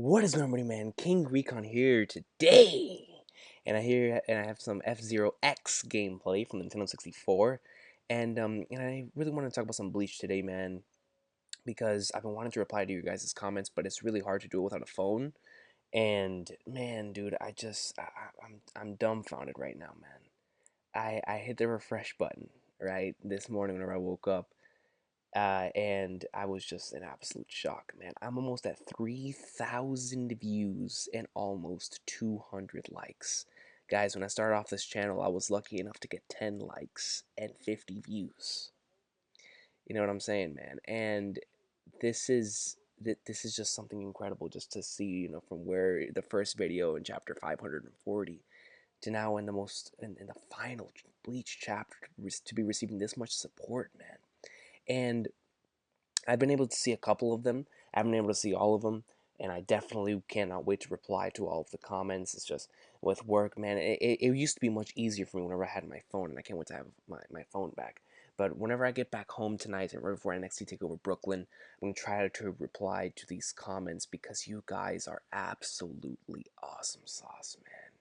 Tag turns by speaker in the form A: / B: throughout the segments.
A: What is going on, man? King Recon here today, and I have some F-Zero X gameplay from the Nintendo 64, and I really want to talk about some Bleach today, man, because I've been wanting to reply to you guys' comments, but it's really hard to do it without a phone. And man, dude, I'm dumbfounded right now, man. I hit the refresh button right this morning whenever I woke up, and I was just in absolute shock, man. I'm almost at 3,000 views and almost 200 likes. Guys, when I started off this channel, I was lucky enough to get 10 likes and 50 views. You know what I'm saying, man? And this is just something incredible just to see, from where the first video in chapter 540 to now in in the final Bleach chapter to be receiving this much support, man. And I've been able to see a couple of them. I haven't been able to see all of them, and I definitely cannot wait to reply to all of the comments. It's just with work, man. It used to be much easier for me whenever I had my phone, and I can't wait to have my phone back. But whenever I get back home tonight and right before NXT take over Brooklyn, I'm gonna try to reply to these comments because you guys are absolutely awesome sauce, man.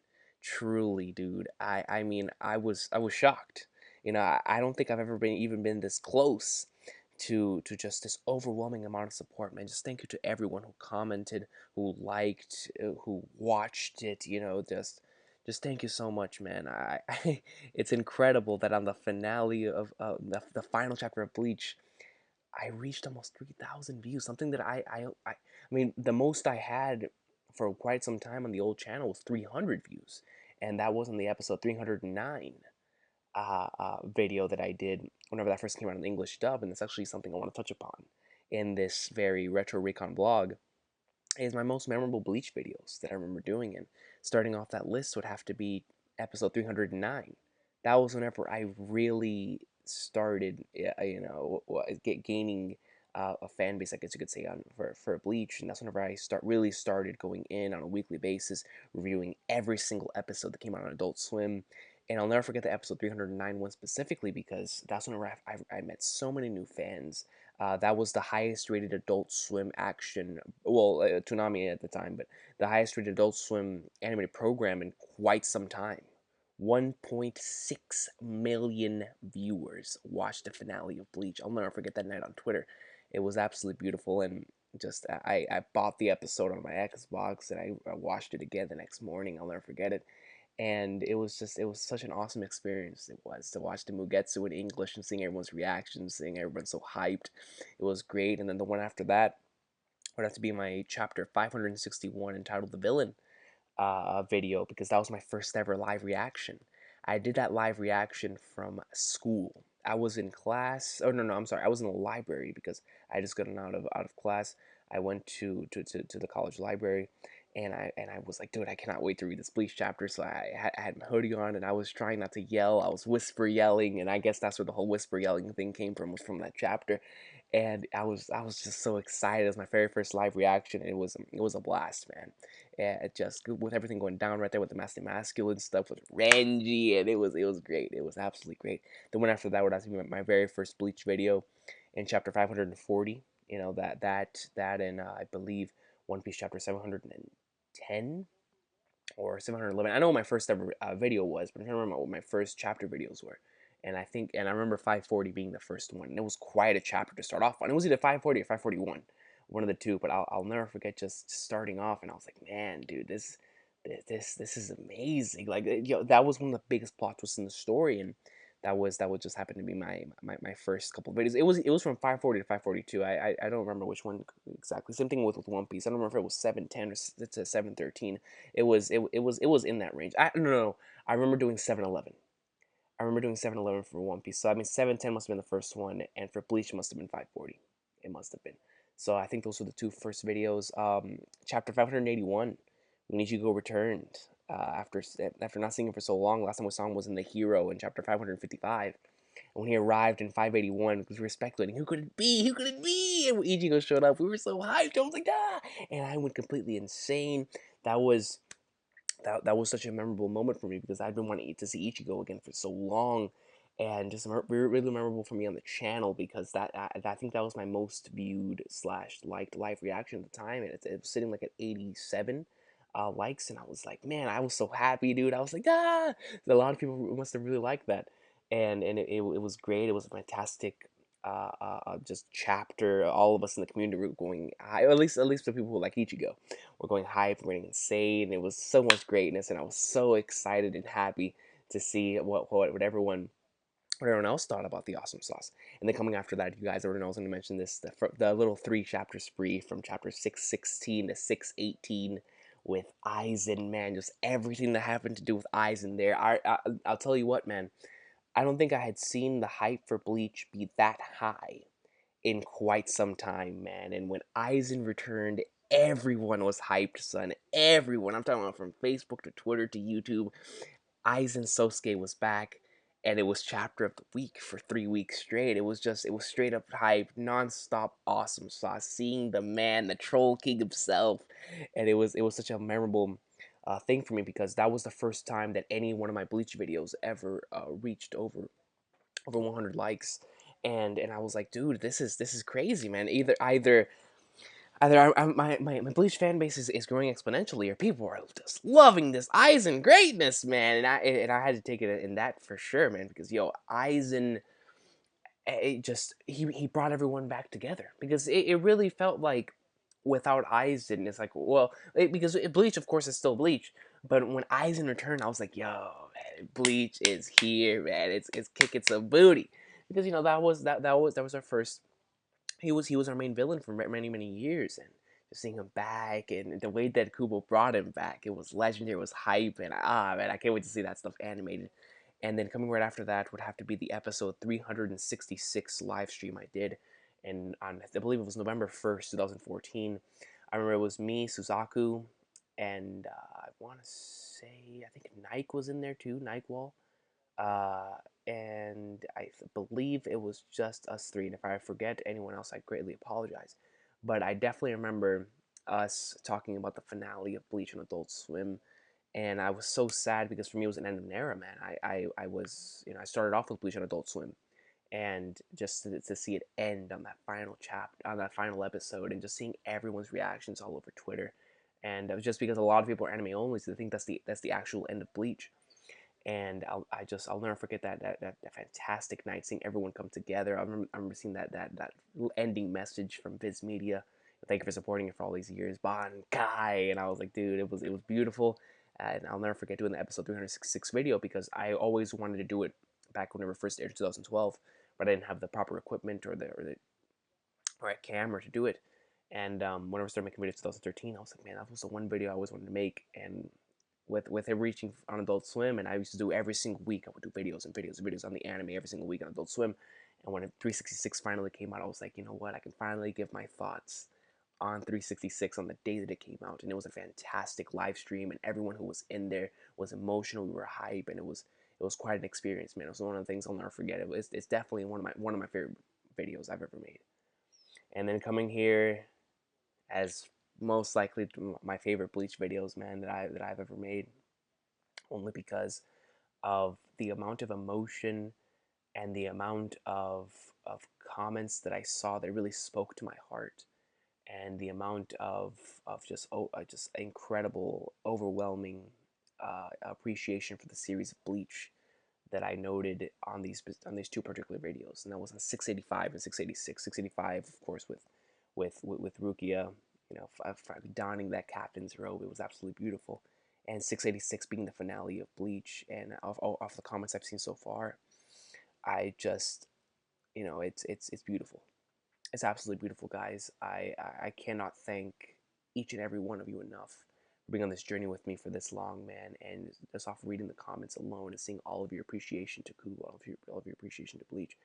A: Truly, dude. I mean, I was shocked. I don't think I've ever been this close to just this overwhelming amount of support, man. Just thank you to everyone who commented, who liked, who watched it. Just thank you so much, man. It's incredible that on the finale of the final chapter of Bleach, I reached almost 3,000 views. Something that I mean, the most I had for quite some time on the old channel was 300 views, and that was on the episode 309 video that I did whenever that first came out in the English dub, and it's actually something I want to touch upon in this very Retro Recon blog. Is my most memorable Bleach videos that I remember doing, and starting off that list would have to be episode 309. That was whenever I really started, gaining a fan base, I guess you could say, for Bleach, and that's whenever I really started going in on a weekly basis, reviewing every single episode that came out on Adult Swim. And I'll never forget the episode 309 one specifically because that's whenever I met so many new fans. That was the highest rated Adult Swim action, well, Toonami at the time, but the highest rated Adult Swim animated program in quite some time. 1.6 million viewers watched the finale of Bleach. I'll never forget that night on Twitter. It was absolutely beautiful, and just I bought the episode on my Xbox, and I watched it again the next morning. I'll never forget it. And it was such an awesome experience. It was to watch the Mugetsu in English and seeing everyone's reactions, seeing everyone so hyped. It was great. And then the one after that would have to be my chapter 561 entitled "The Villain" video, because that was my first ever live reaction. I did that live reaction from school. I was in class. Oh no, I'm sorry. I was in the library because I just gotten out of class. I went to the college library, and I was like, dude, I cannot wait to read this Bleach chapter. So I had my hoodie on, and I was trying not to yell. I was whisper yelling, and I guess that's where the whole whisper yelling thing came from, was from that chapter. And I was just so excited. It was my very first live reaction. It was a blast, man. Yeah, just with everything going down right there with the masculine stuff with Renji, and it was great. It was absolutely great. The one after that would have to be my very first Bleach video in chapter 540. That and I believe One Piece chapter 710 or 711. I know what my first ever video was, but I'm trying to remember what my first chapter videos were. And I remember 540 being the first one. And it was quite a chapter to start off on. It was either 540 or 541, one of the two. But I'll never forget just starting off, and I was like, man, dude, this is amazing. Like, that was one of the biggest plot twists in the story, and that would just happen to be my first couple of videos. It was from 540 to 542. I don't remember which one exactly. Same thing with One Piece. I don't remember if it was 710 or to 713. It was in that range. I no, no, no. I remember doing 711. I remember doing 711 for One Piece. So I mean 710 must have been the first one, and for Bleach it must have been 540. It must have been. So I think those were the two first videos. Chapter 581, when Ichigo returned after not seeing him for so long. Last time we saw him was in the Hero in chapter 555. And when he arrived in 581, because we were speculating, who could it be? Who could it be? And when Ichigo showed up, we were so hyped. I was like, ah! And I went completely insane. That was that was such a memorable moment for me because I'd been wanting to see Ichigo again for so long, and just really memorable for me on the channel because I think that was my most viewed slash liked live reaction at the time, and it was sitting like at 87 likes, and I was like, man, I was so happy, dude. I was like, ah, a lot of people must have really liked that, and it was great. It was a fantastic. Just chapter. All of us in the community were going high, or at least the people who like Ichigo were going hype, were going insane. It was so much greatness, and I was so excited and happy to see what everyone else thought about the awesome sauce. And then coming after that, you guys already know I was going to mention this the little 3 chapter spree from chapter 616 to 618 with Aizen, man, just everything that happened to do with Aizen there. I'll tell you what, man, I don't think I had seen the hype for Bleach be that high in quite some time, man. And when Aizen returned, everyone was hyped, son. Everyone. I'm talking about from Facebook to Twitter to YouTube. Aizen Sosuke was back, and it was chapter of the week for 3 weeks straight. It was straight up hype, non-stop awesome sauce. Seeing the man, the Troll King himself, and it was such a memorable thing for me because that was the first time that any one of my Bleach videos ever reached over 100 likes, and I was like, dude, this is crazy, man. Either my Bleach fan base is growing exponentially, or people are just loving this Aizen greatness, man. And I had to take it in that for sure, man, because Aizen, he brought everyone back together because it really felt like without Aizen, it's like, well, because Bleach, of course, is still Bleach, but when Aizen returned, I was like, yo, man, Bleach is here, man. It's kicking some booty because that was our first. He was our main villain for many years, and just seeing him back and the way that Kubo brought him back, it was legendary. It was hype, and man, I can't wait to see that stuff animated. And then coming right after that would have to be the episode 366 live stream I did, and on I believe it was November 1st, 2014. I remember it was me, Suzaku, and I want to say I think Nike was in there too, Nike Wall, uh, and I believe it was just us three. And if I forget anyone else, I greatly apologize. But I definitely remember us talking about the finale of Bleach on Adult Swim, and I was so sad because for me it was an end of an era, man. I was, I started off with Bleach on Adult Swim, and just to see it end on that final chapter, on that final episode, and just seeing everyone's reactions all over Twitter, and it was just because a lot of people are anime only, so they think that's the actual end of Bleach, and I'll never forget that fantastic night, seeing everyone come together. I remember seeing that ending message from Viz Media. Thank you for supporting it for all these years, Bankai. And I was like, dude, it was beautiful, and I'll never forget doing the episode 366 video because I always wanted to do it back whenever it first aired in 2012, but I didn't have the proper equipment or a camera to do it. And whenever I started making videos in 2013, I was like, man, that was the one video I always wanted to make. And with it reaching on Adult Swim, and I used to do every single week. I would do videos and videos and videos on the anime every single week on Adult Swim. And when 366 finally came out, I was like, you know what? I can finally give my thoughts on 366 on the day that it came out, and it was a fantastic live stream, and everyone who was in there was emotional. We were hype, and it was quite an experience, man. It was one of the things I'll never forget. It's definitely one of my favorite videos I've ever made. And then coming here as most likely my favorite Bleach videos, man, that I've ever made, only because of the amount of emotion and the amount of comments that I saw that really spoke to my heart, and the amount of just incredible, overwhelming appreciation for the series of Bleach that I noted on these two particular videos, and that was on 685 and 686. 685, of course, with Rukia, donning that captain's robe. It was absolutely beautiful. And 686 being the finale of Bleach, and off the comments I've seen so far, I just, it's beautiful. It's absolutely beautiful, guys. I cannot thank each and every one of you enough for being on this journey with me for this long, man. And just off reading the comments alone and seeing all of your appreciation to Kubo, all of your appreciation to Bleach,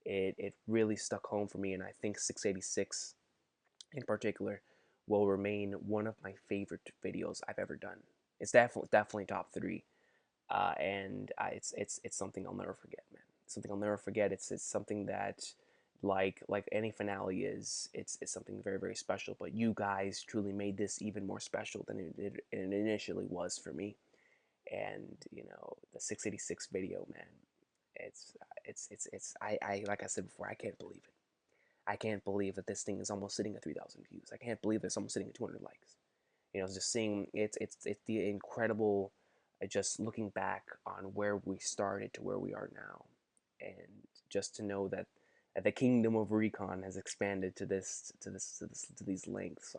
A: it really stuck home for me. And I think 686 in particular will remain one of my favorite videos I've ever done. It's definitely top three, and it's something I'll never forget, man. Something I'll never forget. It's something that, like any finale is, it's something very very special. But you guys truly made this even more special than it initially was for me. And the 686 video, man. It's I like I said before, I can't believe it. I can't believe that this thing is almost sitting at 3,000 views. I can't believe it's almost sitting at 200 likes. Just seeing it's the incredible, just looking back on where we started to where we are now, and just to know that the kingdom of Recon has expanded to these lengths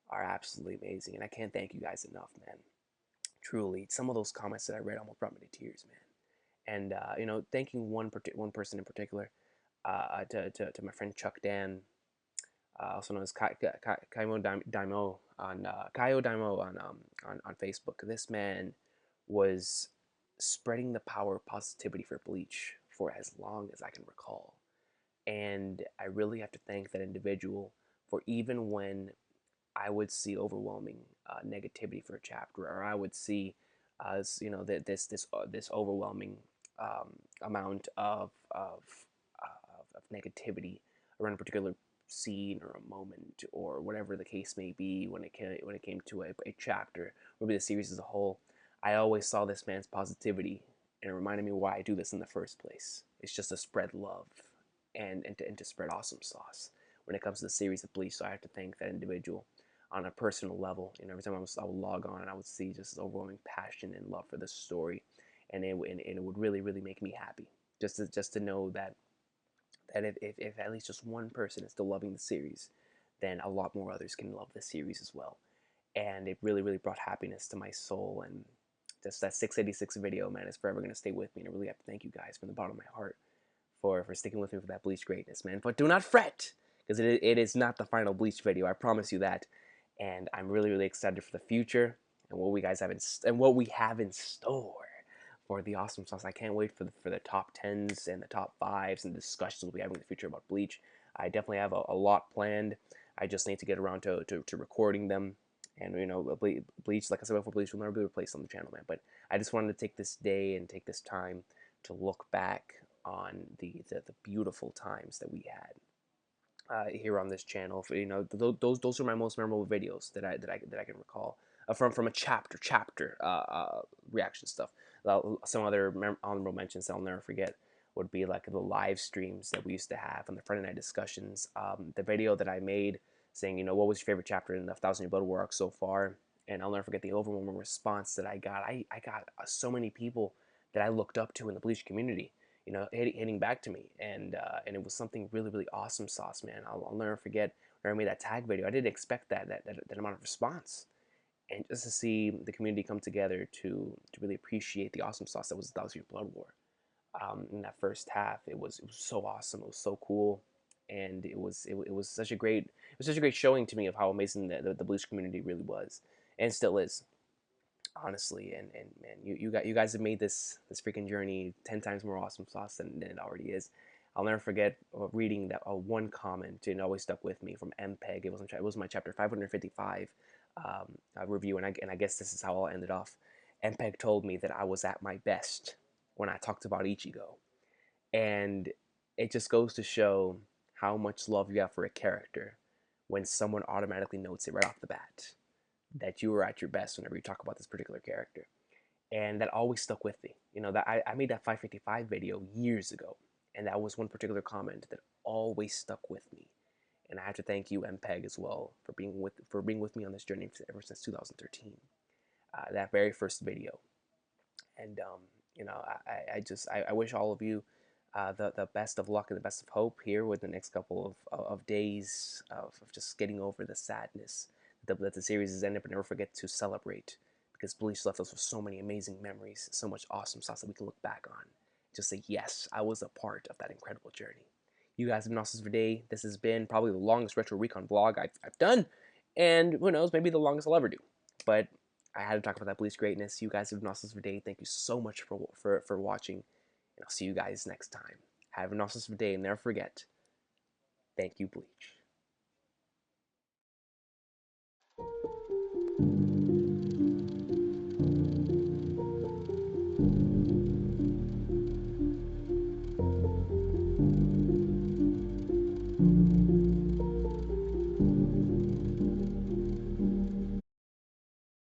A: are absolutely amazing, and I can't thank you guys enough, man. Truly, some of those comments that I read almost brought me to tears, man. And thanking one person in particular, to my friend Chuck Dan, also known as Kaimo Daimo on Kaio Daimo on Facebook. This man was spreading the power of positivity for Bleach for as long as I can recall, and I really have to thank that individual for, even when I would see overwhelming negativity for a chapter, or I would see, this overwhelming amount of negativity around a particular scene or a moment or whatever the case may be when it came to a chapter or maybe the series as a whole. I always saw this man's positivity, and it reminded me why I do this in the first place. It's just to spread love and to spread awesome sauce when it comes to the series of Bleach. So I have to thank that individual on a personal level. Every time I would log on and I would see just this overwhelming passion and love for the story, and it would really really make me happy just to know that if at least just one person is still loving the series, then a lot more others can love the series as well. And it really really brought happiness to my soul, and just that 686 video, man, is forever going to stay with me, and I really have to thank you guys from the bottom of my heart for sticking with me for that Bleach greatness, man. But do not fret, because it is not the final Bleach video. I promise you that. And I'm really, really excited for the future and what we have in store for the awesome sauce. I can't wait for the top tens and the top fives and discussions we'll be having in the future about Bleach. I definitely have a lot planned. I just need to get around to recording them. And Bleach, like I said before, Bleach will never be replaced on the channel, man. But I just wanted to take this day and take this time to look back on the beautiful times that we had here on this channel. Those are my most memorable videos that I can recall from a chapter reaction stuff. Some other honorable mentions that I'll never forget would be like the live streams that we used to have and the Friday night discussions. The video that I made saying, what was your favorite chapter in the Thousand Year Blood War arc so far, and I'll never forget the overwhelming response that I got. I got so many people that I looked up to in the Bleach community, hitting back to me, and it was something really really awesome sauce, man. I'll never forget when I made that tag video. I didn't expect that amount of response, and just to see the community come together to really appreciate the awesome sauce that was the Thousand Year Blood War. In that first half, it was so awesome. It was so cool, and it was such a great showing to me of how amazing the Bleach community really was and still is, honestly. And man, you guys have made this freaking journey 10 times more awesome sauce than it already is. I'll never forget reading that one comment, and it always stuck with me, from MPEG. It was my chapter 555 review, and I guess this is how I'll end it off. MPEG told me that I was at my best when I talked about Ichigo, and it just goes to show how much love you have for a character when someone automatically notes it right off the bat that you were at your best whenever you talk about this particular character. And that always stuck with me. That I made that 555 video years ago, and that was one particular comment that always stuck with me. And I have to thank you, MPEG, as well, for being with me on this journey ever since 2013. That very first video. And I wish all of you the best of luck and the best of hope here with the next couple of days of just getting over the sadness that the series has ended. But never forget to celebrate, because Bleach left us with so many amazing memories, so much awesome stuff that we can look back on. Just say, yes, I was a part of that incredible journey. You guys have been awesome for today. This has been probably the longest Retro Recon vlog I've done, and who knows, maybe the longest I'll ever do. But I had to talk about that Bleach greatness. You guys have been awesome for today. Thank you so much for watching, and I'll see you guys next time. Have an awesome day, and never forget, thank you, Bleach.